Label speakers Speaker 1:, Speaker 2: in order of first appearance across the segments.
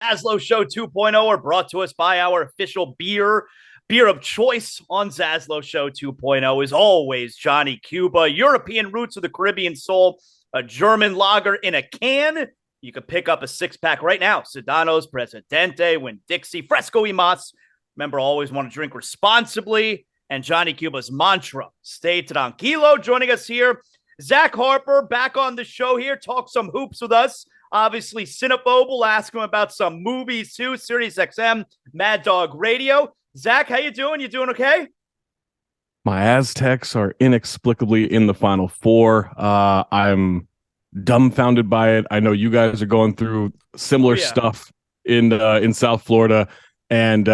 Speaker 1: ZASLOW Show 2.0 are brought to us by our official beer of choice on ZASLOW Show 2.0 is always Johnny Cuba, European roots of the Caribbean soul, a German lager in a can. You can pick up a six-pack right now. Sedano's, Presidente, Winn-Dixie, Fresco y Mas. Remember, always want to drink responsibly. And Johnny Cuba's mantra, stay tranquilo. Joining us here, Zach Harper, back on the show here, talk some hoops with us. Obviously, Cinephobe will ask him about some movies too. Sirius XM, Mad Dog Radio. Zach, how you doing? You doing okay?
Speaker 2: My Aztecs are inexplicably in the Final Four. I'm dumbfounded by it. I know you guys are going through similar stuff in South Florida, and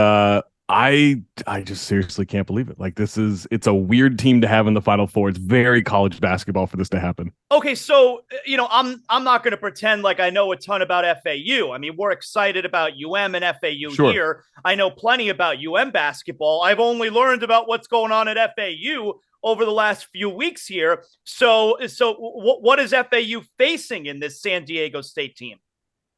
Speaker 2: I just seriously can't believe it. Like, it's a weird team to have in the Final Four. It's very college basketball for this to happen.
Speaker 1: Okay, so I'm not going to pretend like I know a ton about FAU. I mean, we're excited about UM and FAU here. I know plenty about UM basketball. I've only learned about what's going on at FAU over the last few weeks here. So what is FAU facing in this San Diego State team?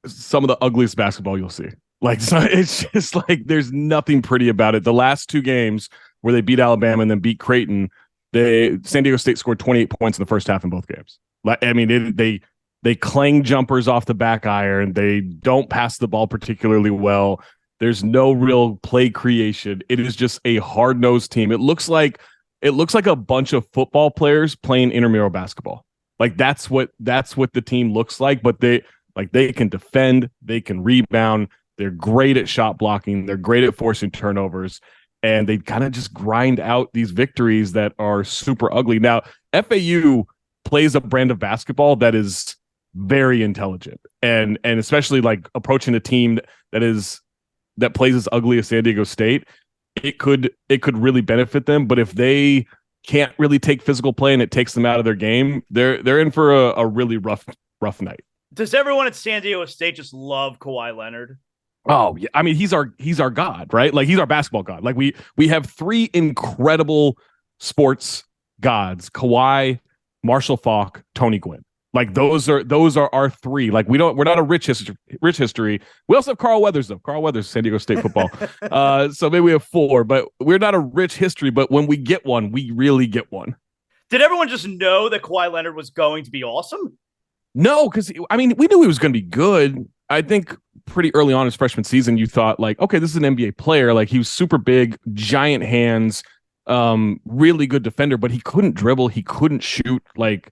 Speaker 2: Some of the ugliest basketball you'll see. Like, it's just like there's nothing pretty about it. The last two games where they beat Alabama and then beat Creighton, San Diego State scored 28 points in the first half in both games. Like, I mean, they clang jumpers off the back iron. They don't pass the ball particularly well. There's no real play creation. It is just a hard-nosed team. It looks like a bunch of football players playing intramural basketball. Like, that's what the team looks like. But they can defend, they can rebound. They're great at shot blocking. They're great at forcing turnovers, and they kind of just grind out these victories that are super ugly. Now, FAU plays a brand of basketball that is very intelligent, and especially like approaching a team that plays as ugly as San Diego State. It could really benefit them, but if they can't really take physical play and it takes them out of their game, they're in for a really rough night.
Speaker 1: Does everyone at San Diego State just love Kawhi Leonard?
Speaker 2: Oh, yeah. I mean, he's our god, right? Like, he's our basketball god. Like, we have three incredible sports gods: Kawhi, Marshall Faulk, Tony Gwynn. Like, those are our three. Like, we're not a rich history. We also have Carl Weathers, though. Carl Weathers, San Diego State football. So maybe we have four, but we're not a rich history. But when we get one, we really get one.
Speaker 1: Did everyone just know that Kawhi Leonard was going to be awesome?
Speaker 2: No, because I mean, we knew he was going to be good. I think pretty early on his freshman season, you thought, like, okay, this is an NBA player. Like, he was super big, giant hands, really good defender, but he couldn't dribble. He couldn't shoot. Like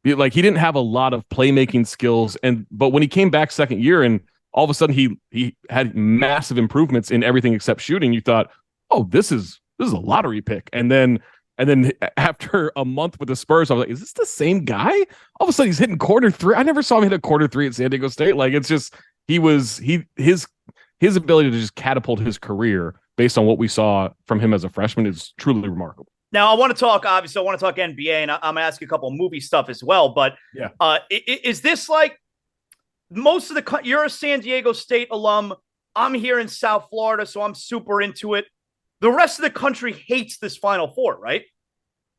Speaker 2: he didn't have a lot of playmaking skills. But when he came back second year and all of a sudden he had massive improvements in everything except shooting, you thought, oh, this is a lottery pick. And then after a month with the Spurs, I was like, is this the same guy? All of a sudden he's hitting corner three. I never saw him hit a corner three at San Diego State. Like, it's just, his ability to just catapult his career based on what we saw from him as a freshman is truly remarkable.
Speaker 1: Now, I want to talk NBA, and I'm going to ask you a couple of movie stuff as well. But is this like most of you're a San Diego State alum. I'm here in South Florida, so I'm super into it. The rest of the country hates this Final Four, right?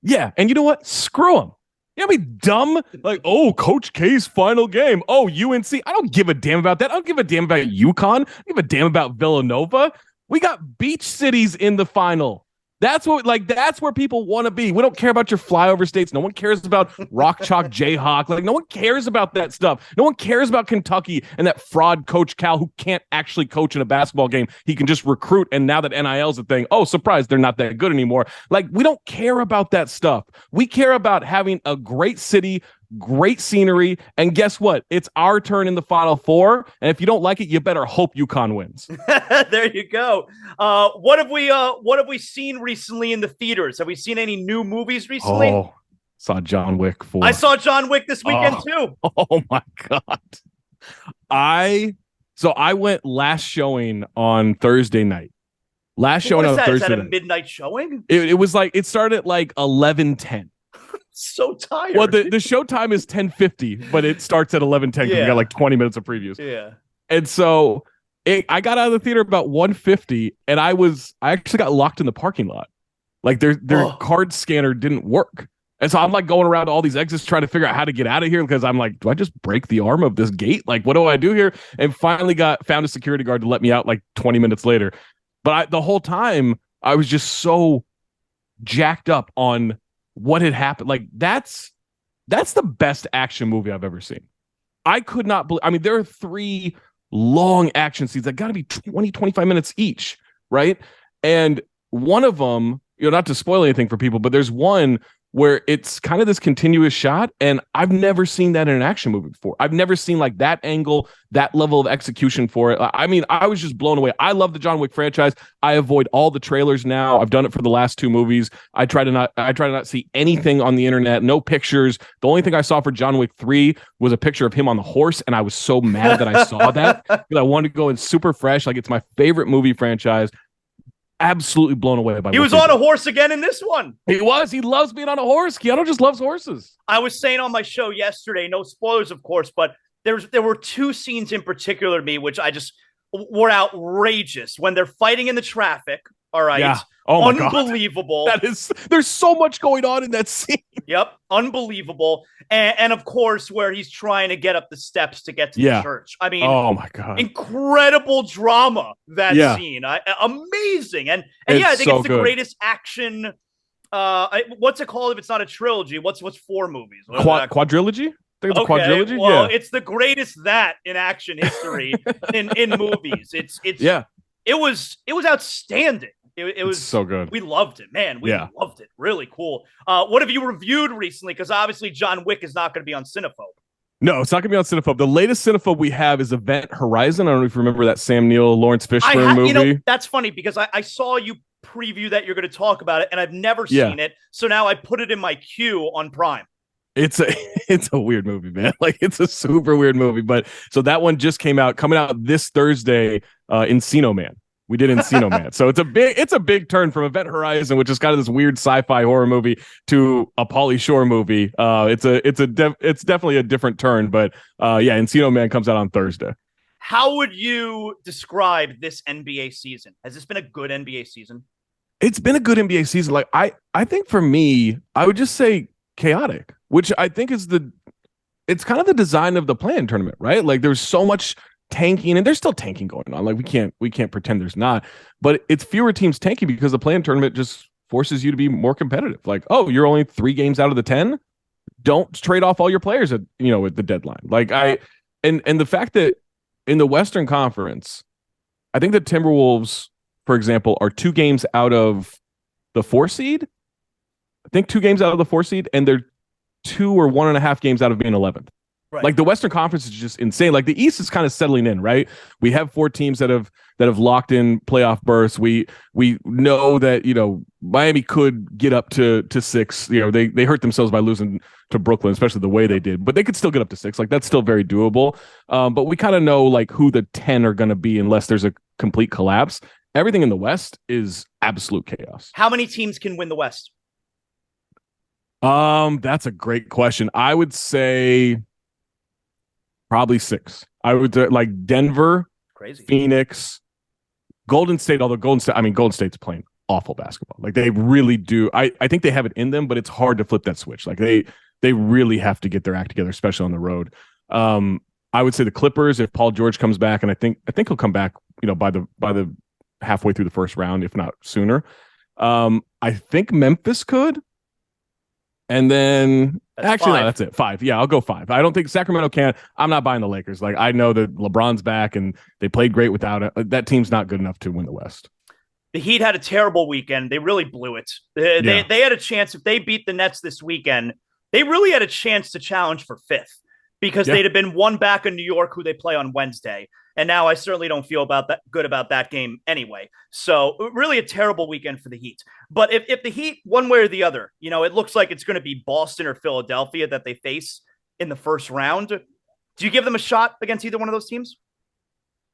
Speaker 2: Yeah, and you know what? Screw them. You know, be dumb. Like, oh, Coach K's final game. Oh, UNC. I don't give a damn about that. I don't give a damn about UConn. I don't give a damn about Villanova. We got beach cities in the final. That's where people want to be. We don't care about your flyover states. No one cares about Rock Chalk Jayhawk. Like, no one cares about that stuff. No one cares about Kentucky and that fraud Coach Cal who can't actually coach in a basketball game. He can just recruit. And now that NIL is a thing, oh, surprise, they're not that good anymore. Like, we don't care about that stuff. We care about having a great city, great scenery, and guess what? It's our turn in the Final Four, and if you don't like it, you better hope UConn wins.
Speaker 1: There you go. What have we seen recently in the theaters? Have we seen any new movies recently?
Speaker 2: Oh, saw John Wick 4.
Speaker 1: I saw John Wick this weekend too.
Speaker 2: Oh my god. I went last showing on Thursday night. Showing on Thursday. Is that a
Speaker 1: midnight showing?
Speaker 2: It was like, it started at like 11:10.
Speaker 1: So tired.
Speaker 2: Well, the show time is 10:50, but it starts at 11:10 because we got like 20 minutes of previews.
Speaker 1: Yeah.
Speaker 2: And so I got out of the theater about 1:50, and I actually got locked in the parking lot. Like, their card scanner didn't work. And so I'm like going around all these exits trying to figure out how to get out of here because I'm like, do I just break the arm of this gate? Like, what do I do here? And finally found a security guard to let me out like 20 minutes later. But the whole time I was just so jacked up on what had happened. Like that's the best action movie I've ever seen. I could not believe, I mean, there are 3 long action scenes that got to be 20, 25 minutes each, right? And one of them, not to spoil anything for people, but there's one where it's kind of this continuous shot, and I've never seen that in an action movie before. I've never seen like that angle, that level of execution for it. I mean, I was just blown away. I love the John Wick franchise. I avoid all the trailers now. I've done it for the last 2 movies. I try to not see anything on the internet, no pictures. The only thing I saw for John Wick 3 was a picture of him on the horse, and I was so mad that I saw that because I wanted to go in super fresh. Like, it's my favorite movie franchise. Absolutely blown away by.
Speaker 1: He was on a horse again in this one.
Speaker 2: He was. He loves being on a horse. Keanu just loves horses.
Speaker 1: I was saying on my show yesterday, no spoilers, of course, but there were 2 scenes in particular to me which I just were outrageous when they're fighting in the traffic. All right.
Speaker 2: Yeah. Oh my
Speaker 1: unbelievable.
Speaker 2: God. There's so much going on in that scene.
Speaker 1: Yep. Unbelievable. And of course, where he's trying to get up the steps to get to the church. I mean,
Speaker 2: oh my God.
Speaker 1: Incredible drama, that scene. Amazing. And yeah, I think it's the greatest action. What's it called if it's not a trilogy? What's 4 movies?
Speaker 2: Quadrilogy? I think it's a quadrilogy.
Speaker 1: Well, it's the greatest that in action history in movies. It was outstanding. It was
Speaker 2: so good.
Speaker 1: We loved it, man. We loved it. Really cool. What have you reviewed recently? Because obviously John Wick is not going to be on Cinephobe.
Speaker 2: No, it's not going to be on Cinephobe. The latest Cinephobe we have is Event Horizon. I don't know if you remember that Sam Neill, Lawrence Fishburne movie.
Speaker 1: That's funny because I saw you preview that you're going to talk about it, and I've never seen it. So now I put it in my queue on Prime.
Speaker 2: It's a weird movie, man. Like, it's a super weird movie. But so that one just coming out this Thursday. Encino Man. We did Encino Man. So it's a big turn from Event Horizon, which is kind of this weird sci-fi horror movie, to a Pauly Shore movie. It's definitely a different turn, but Encino Man comes out on Thursday.
Speaker 1: How would you describe this NBA season? Has this been a good NBA season?
Speaker 2: It's been a good NBA season. Like, I think for me, I would just say chaotic, which I think is it's kind of the design of the play-in tournament, right? Like, there's so much tanking, and there's still tanking going on. Like, we can't pretend there's not, but it's fewer teams tanking because the play-in tournament just forces you to be more competitive. Like, oh, you're only 3 games out of the 10. Don't trade off all your players at the deadline. Like, and the fact that in the Western Conference, I think the Timberwolves, for example, are 2 games out of the 4 seed. I think 2 games out of the 4 seed, and they're 2 or 1.5 games out of being 11th. Right. Like, the Western Conference is just insane. Like, the East is kind of settling in, right? We have 4 teams that have locked in playoff berths. We know that Miami could get up to 6. They hurt themselves by losing to Brooklyn, especially the way they did, but they could still get up to 6. Like, that's still very doable. But we kind of know like who the 10 are going to be unless there's a complete collapse. Everything in the West is absolute chaos.
Speaker 1: How many teams can win the West?
Speaker 2: That's a great question. I would say probably 6. I would like Denver,
Speaker 1: crazy, Phoenix,
Speaker 2: Golden State. Although Golden State's playing awful basketball. Like, they really do. I think they have it in them, but it's hard to flip that switch. Like, they really have to get their act together, especially on the road. I would say the Clippers, if Paul George comes back, and I think he'll come back, by the halfway through the first round, if not sooner. I think Memphis could. And then that's 5. No, that's it. 5. Yeah, I'll go 5. I don't think Sacramento can. I'm not buying the Lakers. Like, I know that LeBron's back and they played great without it. That team's not good enough to win the West.
Speaker 1: The Heat had a terrible weekend. They really blew it. They had a chance. If they beat the Nets this weekend, they really had a chance to challenge for 5th because they'd have been 1 back in New York, who they play on Wednesday. And now I certainly don't feel good about that game anyway. So really a terrible weekend for the Heat. But if the Heat, one way or the other, it looks like it's going to be Boston or Philadelphia that they face in the first round. Do you give them a shot against either one of those teams?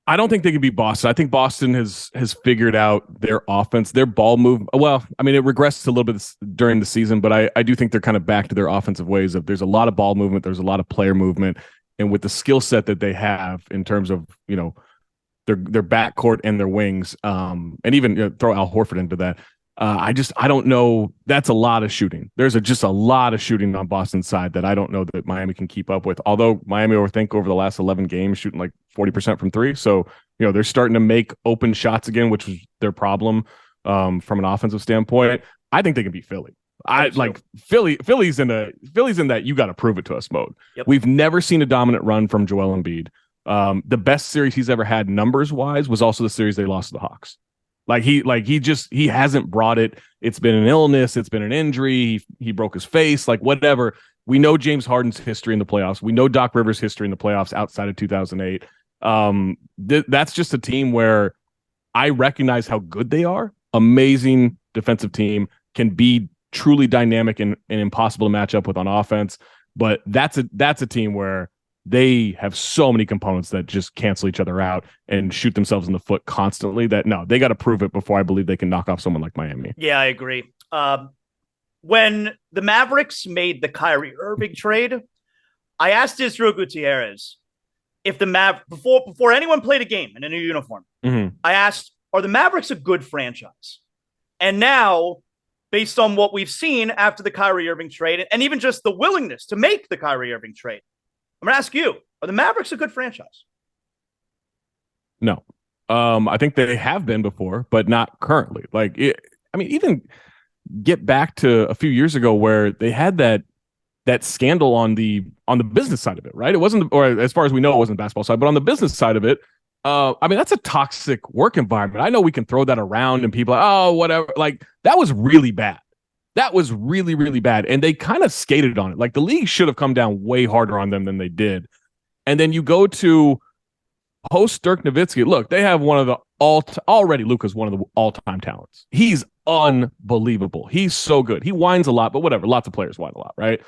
Speaker 2: I don't think they could beat Boston. I think Boston has figured out their offense, their ball move. Well, I mean, it regressed a little bit during the season, but I do think they're kind of back to their offensive ways of there's a lot of ball movement. There's a lot of player movement. And with the skill set that they have in terms of, their backcourt and their wings, and even throw Al Horford into that, I don't know. That's a lot of shooting. There's just a lot of shooting on Boston's side that I don't know that Miami can keep up with. Although Miami, I think over the last 11 games, shooting like 40% from three. So, they're starting to make open shots again, which was their problem from an offensive standpoint. I think they can beat Philly. I like Philly's in that you got to prove it to us mode.
Speaker 1: Yep.
Speaker 2: We've never seen a dominant run from Joel Embiid. The best series he's ever had numbers wise was also the series they lost to the Hawks. He hasn't brought it. It's been an illness. It's been an injury. He broke his face, like whatever. We know James Harden's history in the playoffs. We know Doc Rivers' history in the playoffs outside of 2008. That's just a team where I recognize how good they are. Amazing defensive team, can be truly dynamic and impossible to match up with on offense. But that's a team where they have so many components that just cancel each other out and shoot themselves in the foot constantly that no, they got to prove it before I believe they can knock off someone like Miami.
Speaker 1: Yeah, I agree. When the Mavericks made the Kyrie Irving trade, I asked Israel Gutierrez if before anyone played a game in a new uniform, I asked, are the Mavericks a good franchise? And now, based on what we've seen after the Kyrie Irving trade, and even just the willingness to make the Kyrie Irving trade, I'm going to ask you, are the Mavericks a good franchise?
Speaker 2: No. I think they have been before, but not currently. Even get back to a few years ago where they had that scandal on the business side of it, right? It wasn't, or as far as we know, it wasn't the basketball side, but on the business side of it, that's a toxic work environment. I know we can throw that around and people are, oh, whatever. Like, that was really bad. That was really, really bad. And they kind of skated on it. Like, the league should have come down way harder on them than they did. And then you go to host Dirk Nowitzki. Look, they have one of the already Luka's one of the all-time talents. He's unbelievable. He's so good. He whines a lot, but whatever. Lots of players whine a lot, right?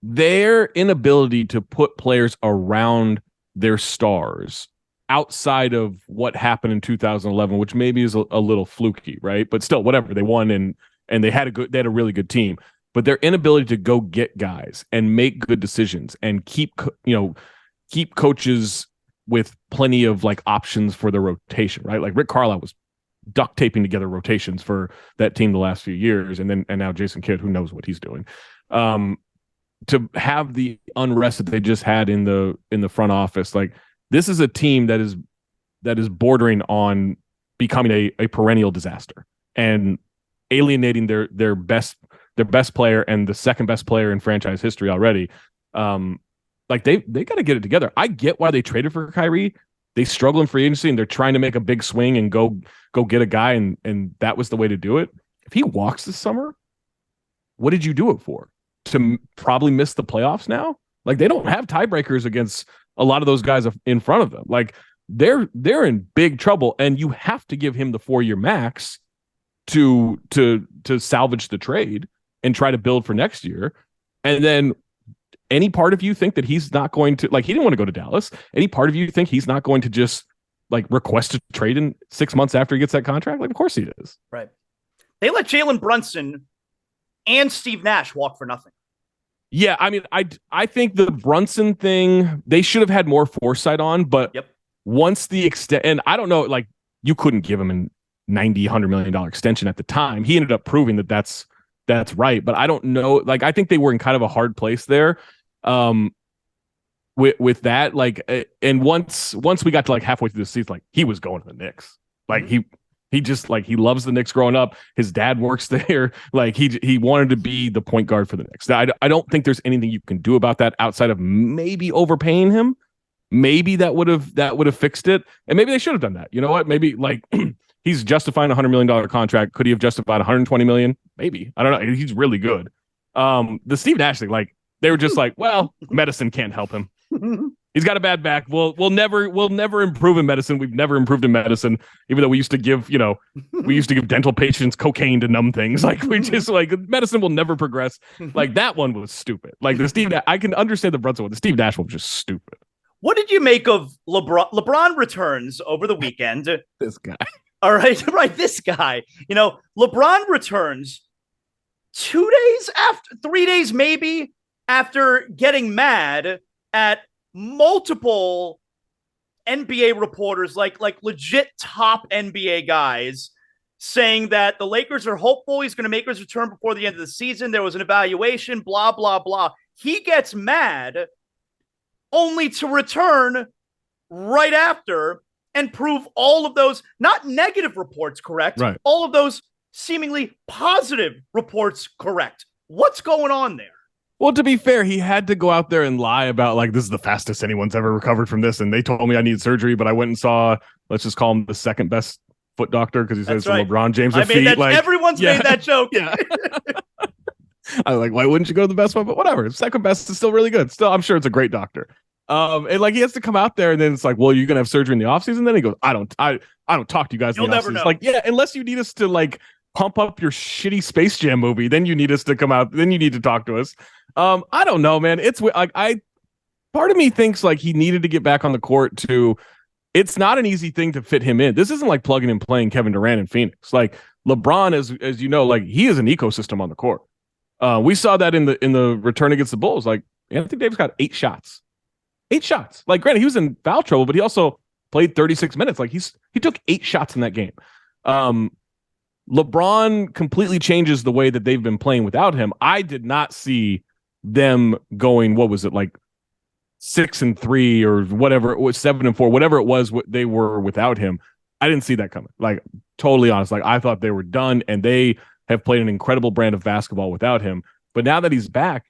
Speaker 2: Their inability to put players around their stars outside of what happened in 2011, which maybe is a little fluky, right? But still, whatever. They won and they had a really good team. But their inability to go get guys and make good decisions and keep coaches with plenty of like options for the rotation, right? Like Rick Carlisle was duct taping together rotations for that team the last few years, and now Jason Kidd, who knows what he's doing. To have the unrest that they just had in the front office, like, this is a team that is bordering on becoming a perennial disaster and alienating their best player and the second best player in franchise history already. Like, they got to get it together. I get why they traded for Kyrie. They struggle in free agency and they're trying to make a big swing and go get a guy, and that was the way to do it. If he walks this summer, what did you do it for? To probably miss the playoffs now? Like, they don't have tiebreakers against a lot of those guys in front of them. Like, they're in big trouble, and you have to give him the 4-year max to salvage the trade and try to build for next year. And then any part of you think that he's not going to, like, he didn't want to go to Dallas. Any part of you think he's not going to just like request a trade in 6 months after he gets that contract? Like, of course he is.
Speaker 1: Right. They let Jalen Brunson and Steve Nash walk for nothing.
Speaker 2: Yeah, I think the Brunson thing, they should have had more foresight on, but once the extent, and I don't know, like, you couldn't give him a $100 million extension at the time. He ended up proving that that's right, but I don't know. Like, I think they were in kind of a hard place there with that. Like, and once we got to like halfway through the season, like, he was going to the Knicks. Like, he just, like, he loves the Knicks growing up. His dad works there. Like, he wanted to be the point guard for the Knicks. I don't think there's anything you can do about that outside of maybe overpaying him. Maybe that would have fixed it. And maybe they should have done that. You know what? Maybe, like, he's justifying a $100 million contract. Could he have justified $120 million? Maybe. I don't know. He's really good. The Steve Nash thing, like, they were just like, well, medicine can't help him. He's got a bad back. We'll never improve in medicine. We've never improved in medicine, even though we used to give dental patients cocaine to numb things. Like, we just, like, medicine will never progress. Like, that one was stupid. Like, I can understand the Brunson one. The Steve Nash one was just stupid.
Speaker 1: What did you make of LeBron? LeBron returns over the weekend.
Speaker 2: This guy.
Speaker 1: All right, this guy. LeBron returns 2 days after, 3 days maybe after getting mad at multiple NBA reporters, like legit top NBA guys, saying that the Lakers are hopeful he's going to make his return before the end of the season. There was an evaluation, blah, blah, blah. He gets mad only to return right after and prove all of those, not negative reports correct,
Speaker 2: right,
Speaker 1: all of those seemingly positive reports correct. What's going on there?
Speaker 2: Well, to be fair, he had to go out there and lie about, like, this is the fastest anyone's ever recovered from this. And they told me I need surgery, but I went and saw, let's just call him the second best foot doctor because he says it's right. LeBron James of feet.
Speaker 1: Like, everyone's made that joke.
Speaker 2: Yeah. I'm like, why wouldn't you go to the best one? But whatever. Second best is still really good. Still, I'm sure it's a great doctor. And like he has to come out there and then it's like, well, you're gonna have surgery in the offseason. Then he goes, I don't talk to you guys in the offseason. It's like, yeah, unless you need us to like pump up your shitty Space Jam movie, then you need us to come out, then you need to talk to us. I don't know, man. It's like part of me thinks like he needed to get back on the court to. It's not an easy thing to fit him in. This isn't like plugging and playing Kevin Durant in Phoenix. Like LeBron, as you know, like he is an ecosystem on the court. We saw that in the return against the Bulls. Like Anthony Davis got 8 shots. 8 shots. Like granted, he was in foul trouble, but he also played 36 minutes. Like he took 8 shots in that game. LeBron completely changes the way that they've been playing without him. I did not see them going, what was it, like 6-3 or whatever it was, 7-4, whatever it was, what they were without him. I didn't see that coming. Like totally honest. Like I thought they were done, and they have played an incredible brand of basketball without him. But now that he's back,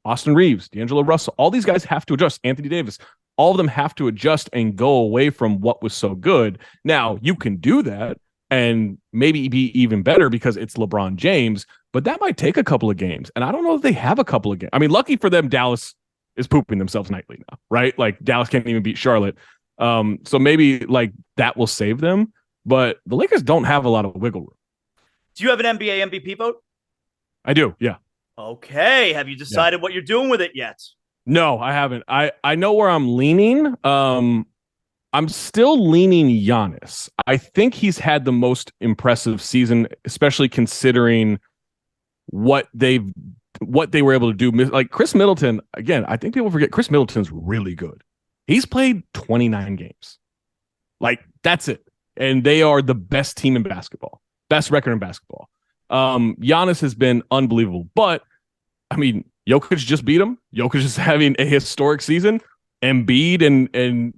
Speaker 2: Austin Reeves, D'Angelo Russell, all these guys have to adjust. Anthony Davis, all of them have to adjust and go away from what was so good. Now you can do that and maybe be even better because it's LeBron James, but that might take a couple of games. And I don't know if they have a couple of games. I mean, lucky for them, Dallas is pooping themselves nightly now, right? Like Dallas can't even beat Charlotte. So maybe like that will save them, but the Lakers don't have a lot of wiggle room.
Speaker 1: Do you have an NBA MVP vote?
Speaker 2: I do. Yeah.
Speaker 1: Okay. Have you decided what you're doing with it yet?
Speaker 2: No, I haven't. I know where I'm leaning. I'm still leaning Giannis. I think he's had the most impressive season, especially considering what they were able to do. Like Chris Middleton, again, I think people forget Chris Middleton's really good. He's played 29 games. Like, that's it. And they are the best team in basketball. Best record in basketball. Giannis has been unbelievable. But, I mean, Jokic just beat him. Jokic is having a historic season. Embiid and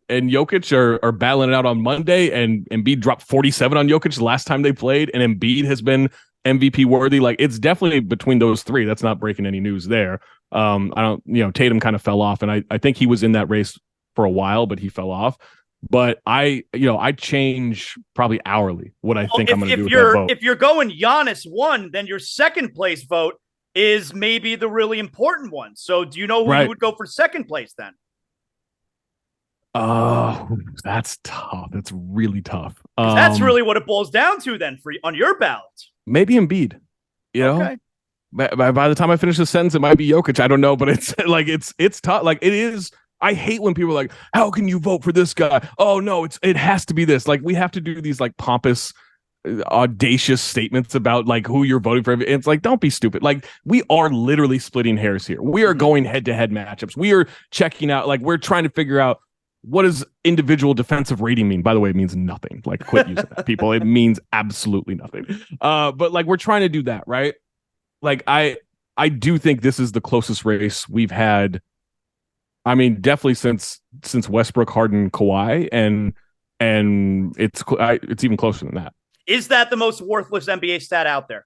Speaker 2: Jokic are battling it out on Monday, and Embiid dropped 47 on Jokic the last time they played, and Embiid has been MVP worthy. Like, it's definitely between those three. That's not breaking any news there. Tatum kind of fell off, and I think he was in that race for a while, but he fell off. But I change probably hourly what I think I'm going to do with that vote.
Speaker 1: If you're going Giannis 1, then your second place vote is maybe the really important one. So do you know who you would go for second place then?
Speaker 2: Oh, that's tough. That's really tough.
Speaker 1: That's really what it boils down to then on your ballot.
Speaker 2: Maybe Embiid. You know, by the time I finish the sentence, it might be Jokic. I don't know, but it's like it's tough. Like it is. I hate when people are like, "How can you vote for this guy?" Oh no, it has to be this. Like we have to do these like pompous, audacious statements about like who you're voting for. It's like, don't be stupid. Like we are literally splitting hairs here. We are going head to head matchups. We are checking out. Like we're trying to figure out. What does individual defensive rating mean? By the way, it means nothing. Like, quit using that, people. It means absolutely nothing. But like, we're trying to do that, right? Like, I do think this is the closest race we've had. I mean, definitely since Westbrook, Harden, Kawhi, and it's even closer than that.
Speaker 1: Is that the most worthless NBA stat out there?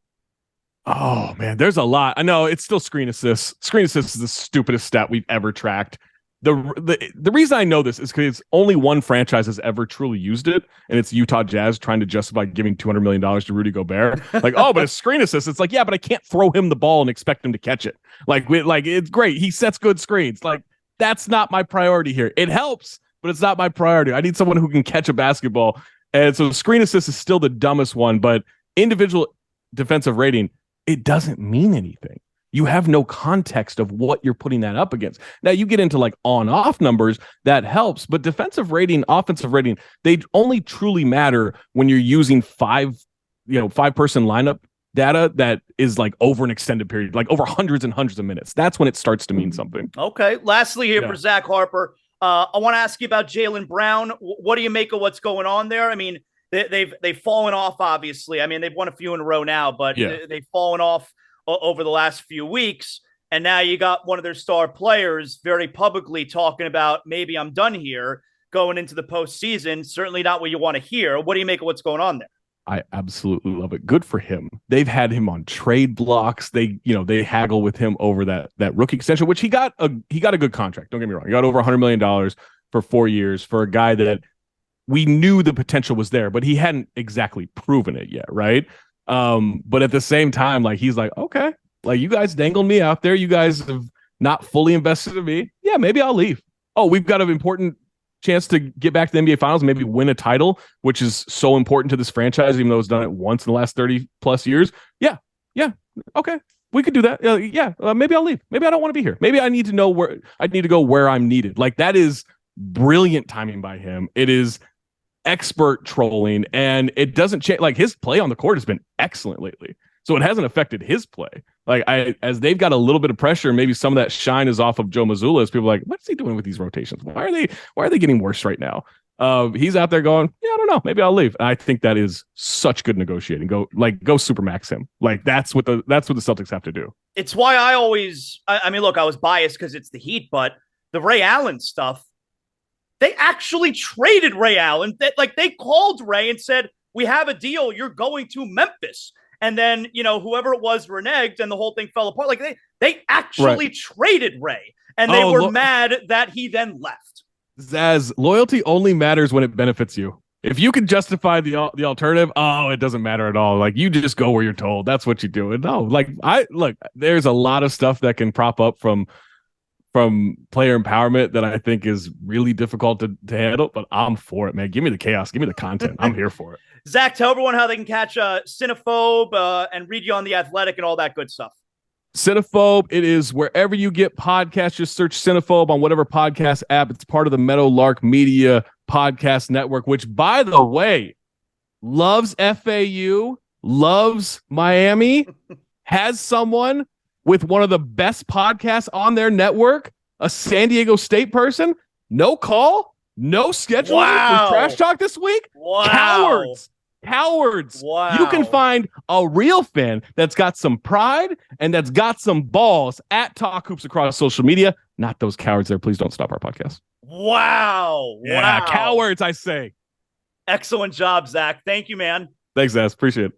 Speaker 2: Oh man, there's a lot. I know it's still screen assists. Screen assists is the stupidest stat we've ever tracked. The reason I know this is because only one franchise has ever truly used it, and it's Utah Jazz trying to justify giving $200 million to Rudy Gobert. Like, oh, but a screen assist. It's like, yeah, but I can't throw him the ball and expect him to catch it. Like it's great. He sets good screens. Like, that's not my priority here. It helps, but it's not my priority. I need someone who can catch a basketball. And so screen assist is still the dumbest one, but individual defensive rating, it doesn't mean anything. You have no context of what you're putting that up against. Now you get into like on-off numbers, that helps, but defensive rating, offensive rating, they only truly matter when you're using five-person lineup data that is like over an extended period, like over hundreds and hundreds of minutes. That's when it starts to mean something.
Speaker 1: Okay. Lastly here for Zach Harper, I want to ask you about Jaylen Brown. What do you make of what's going on there? I mean, they've fallen off. Obviously, I mean they've won a few in a row now, but they've fallen off over the last few weeks. And now you got one of their star players very publicly talking about maybe I'm done here going into the postseason. Certainly not what you want to hear. What do you make of what's going on there?
Speaker 2: I absolutely love it. Good for him. They've had him on trade blocks. They haggle with him over that rookie extension, which he got a good contract. Don't get me wrong. He got over $100 million for 4 years for a guy that we knew the potential was there, but he hadn't exactly proven it yet, right? But at the same time, like he's like, okay, like you guys dangled me out there. You guys have not fully invested in me. Yeah, maybe I'll leave. Oh, we've got an important chance to get back to the NBA Finals, maybe win a title, which is so important to this franchise, even though it's done it once in the last 30 plus years. Yeah, okay, we could do that. Maybe I'll leave. Maybe I don't want to be here. Maybe I need to know where I need to go, where I'm needed. Like that is brilliant timing by him. It is expert trolling, and it doesn't change. Like his play on the court has been excellent lately, so it hasn't affected his play. Like as they've got a little bit of pressure, maybe some of that shine is off of Joe Mazzulla. As people are like, what's he doing with these rotations? Why are they getting worse right now? He's out there going, I don't know, maybe I'll leave. And I think that is such good negotiating. Go supermax him. Like that's what the Celtics have to do.
Speaker 1: It's why I mean, look, I was biased because it's the Heat, but the Ray Allen stuff, they actually traded Ray Allen. They called Ray and said, we have a deal. You're going to Memphis. And then, whoever it was reneged and the whole thing fell apart. Like they actually traded Ray, and they were mad that he then left.
Speaker 2: Zaz, loyalty only matters when it benefits you. If you can justify the alternative, it doesn't matter at all. Like you just go where you're told. That's what you do. And there's a lot of stuff that can prop up from player empowerment that I think is really difficult to handle, but I'm for it, man. Give me the chaos. Give me the content. I'm here for it.
Speaker 1: Zach, tell everyone how they can catch Cinephobe and read you on The Athletic and all that good stuff.
Speaker 2: Cinephobe, it is wherever you get podcasts. Just search Cinephobe on whatever podcast app. It's part of the Meadowlark Media Podcast Network, which, by the way, loves FAU, loves Miami, has someone with one of the best podcasts on their network, a San Diego State person. No call, no scheduling for Trash Talk this week.
Speaker 1: Wow.
Speaker 2: Cowards.
Speaker 1: Wow.
Speaker 2: You can find a real fan that's got some pride and that's got some balls at Talk Hoops across social media. Not those cowards there. Please don't stop our podcast.
Speaker 1: Wow.
Speaker 2: Yeah, cowards, I say.
Speaker 1: Excellent job, Zach. Thank you, man.
Speaker 2: Thanks, Zaz. Appreciate it.